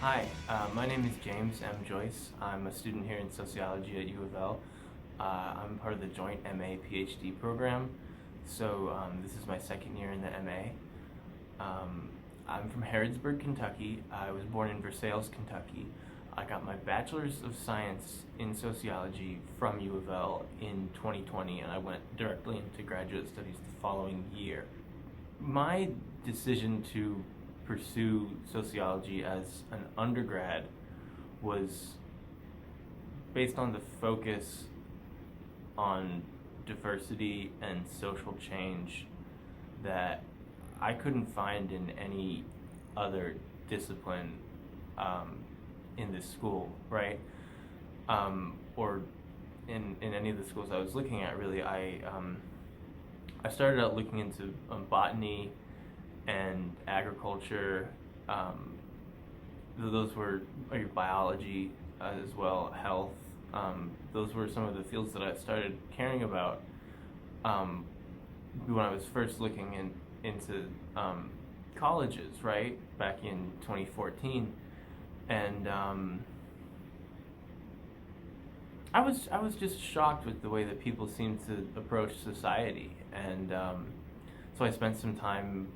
Hi, my name is James M. Joyce. I'm a student here in sociology at U of L. I'm part of the joint MA PhD program, so this is my second year in the MA. I'm from Harrodsburg, Kentucky. I was born in Versailles, Kentucky. I got my Bachelor's of Science in Sociology from U of L in 2020, and I went directly into graduate studies the following year. My decision to pursue sociology as an undergrad was based on the focus on diversity and social change that I couldn't find in any other discipline in this school, right? Or in any of the schools I was looking at, really. I started out looking into botany and agriculture. Those were biology as well, health. Those were some of the fields that I started caring about when I was first looking into colleges, right, back in 2014. And I was just shocked with the way that people seem to approach society, and so I spent some time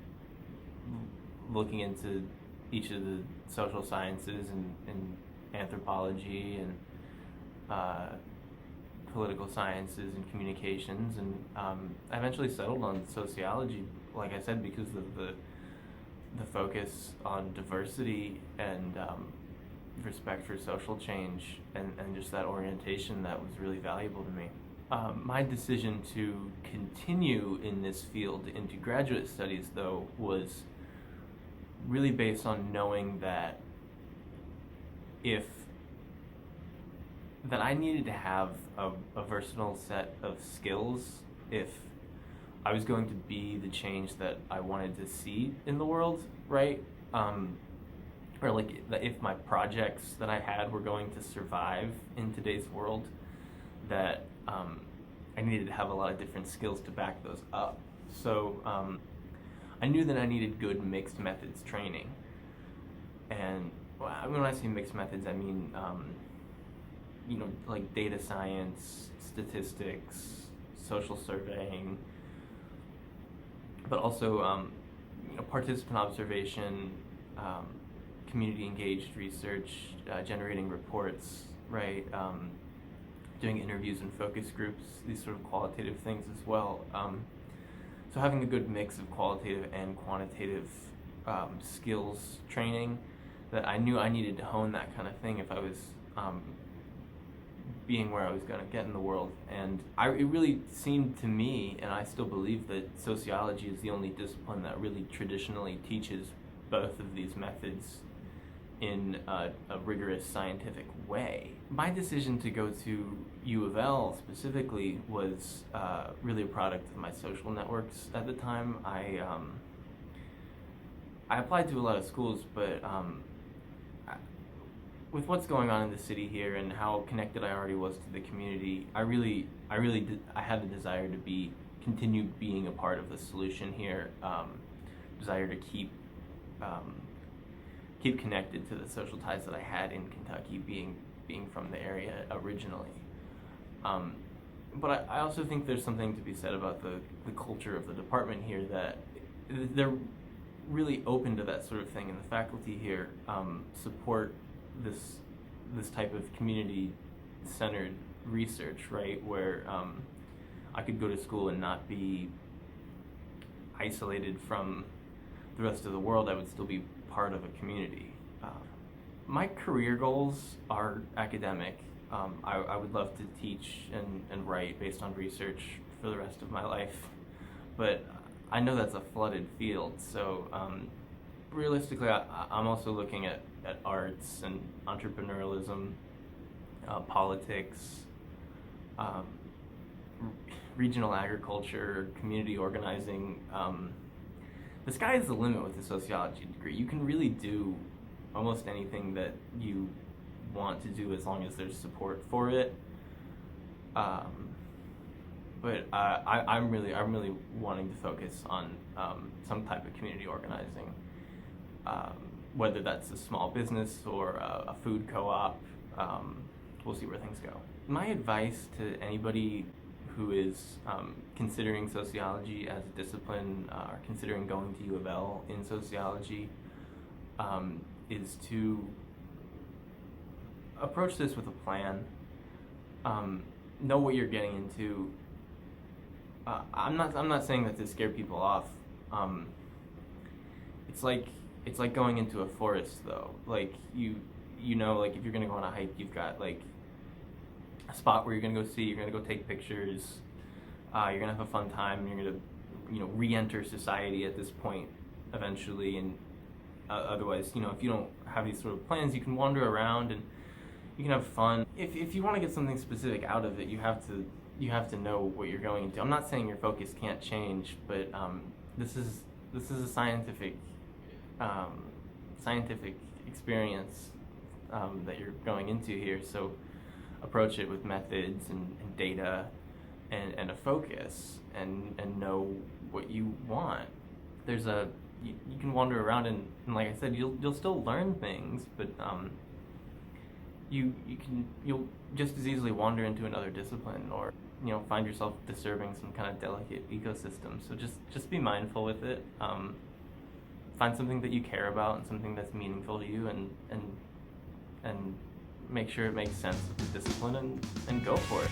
looking into each of the social sciences and anthropology and political sciences and communications, and I eventually settled on sociology, like I said, because of the focus on diversity and respect for social change, and just that orientation that was really valuable to me. My decision to continue in this field into graduate studies, though, was really based on knowing that I needed to have a versatile set of skills if I was going to be the change that I wanted to see in the world, right? Or like if my projects that I had were going to survive in today's world, that I needed to have a lot of different skills to back those up. So I knew that I needed good mixed methods training. And when I say mixed methods, I mean like data science, statistics, social surveying, but also participant observation, community engaged research, generating reports, right? Doing interviews and focus groups, these sort of qualitative things as well. So having a good mix of qualitative and quantitative skills training, that I knew I needed to hone that kind of thing if I was being where I was going to get in the world. And it really seemed to me, and I still believe, that sociology is the only discipline that really traditionally teaches both of these methods in a rigorous scientific way. My decision to go to U of L specifically was really a product of my social networks at the time. I applied to a lot of schools, but with what's going on in the city here and how connected I already was to the community, I had the desire to continue being a part of the solution here. Desire to keep connected to the social ties that I had in Kentucky, being from the area originally. But I also think there's something to be said about the culture of the department here, that they're really open to that sort of thing, and the faculty here support this type of community-centered research, right, where I could go to school and not be isolated from the rest of the world. I would still be part of a community. My career goals are academic. I would love to teach and write based on research for the rest of my life, but I know that's a flooded field, so realistically I'm also looking at arts and entrepreneurialism, politics, regional agriculture, community organizing. The sky is the limit with a sociology degree. You can really do almost anything that you want to do as long as there's support for it. But I'm really wanting to focus on some type of community organizing. whether that's a small business or a food co-op. We'll see where things go. My advice to anybody who is considering sociology as a discipline, or considering going to U of L in sociology, is to approach this with a plan. Know what you're getting into. I'm not saying that to scare people off. It's like going into a forest, though. Like you know, like if you're gonna go on a hike, you've got like a spot where you're gonna go see, you're gonna go take pictures, you're gonna have a fun time, you're gonna re-enter society at this point eventually, and otherwise, if you don't have these sort of plans, you can wander around and you can have fun. If you want to get something specific out of it, you have to know what you're going into. I'm not saying your focus can't change, but this is a scientific experience that you're going into here. So approach it with methods and data and a focus and know what you want. You can wander around and like I said, you'll still learn things, but you'll just as easily wander into another discipline or find yourself disturbing some kind of delicate ecosystem. So just be mindful with it. Find something that you care about and something that's meaningful to you, and make sure it makes sense with the discipline and go for it.